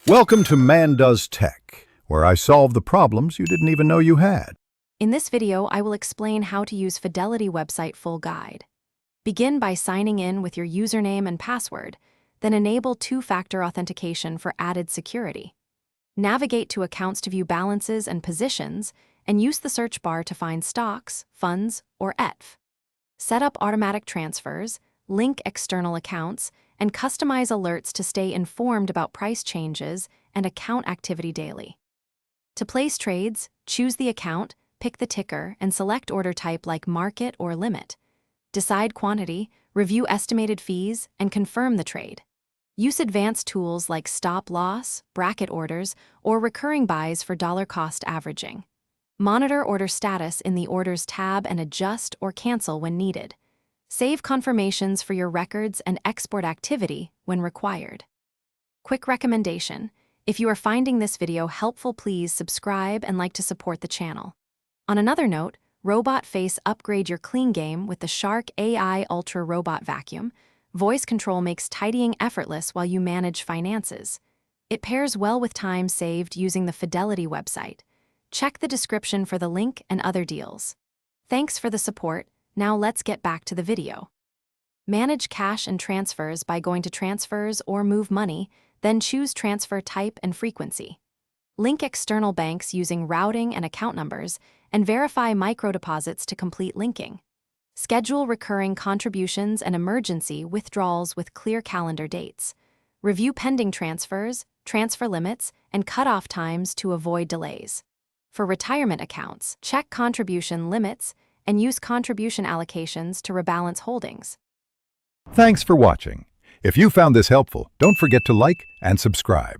Welcome to Man Does Tech, where I solve the problems you didn't even know you had. In this video, I will explain how to use Fidelity website full guide. Begin by signing in with your username and password, then enable two-factor authentication for added security. Navigate to accounts to view balances and positions, and use the search bar to find stocks, funds, or ETF. Set up automatic transfers, link external accounts, and customize alerts to stay informed about price changes and account activity daily. To place trades, choose the account, pick the ticker, and select order type like market or limit. Decide quantity, review estimated fees, and confirm the trade. Use advanced tools like stop loss, bracket orders, or recurring buys for dollar cost averaging. Monitor order status in the Orders tab and adjust or cancel when needed. Save confirmations for your records and export activity when required. Quick recommendation: if you are finding this video helpful, please subscribe and like to support the channel. On another note, Robot Face upgrade your clean game with the Shark AI Ultra Robot Vacuum. Voice control makes tidying effortless while you manage finances. It pairs well with time saved using the Fidelity website. Check the description for the link and other deals. Thanks for the support. Now let's get back to the video. Manage cash and transfers by going to Transfers or Move Money, then choose transfer type and frequency. Link external banks using routing and account numbers, and verify microdeposits to complete linking. Schedule recurring contributions and emergency withdrawals with clear calendar dates. Review pending transfers, transfer limits, and cutoff times to avoid delays. For retirement accounts, check contribution limits and use contribution allocations to rebalance holdings. Thanks for watching. If you found this helpful, don't forget to like and subscribe.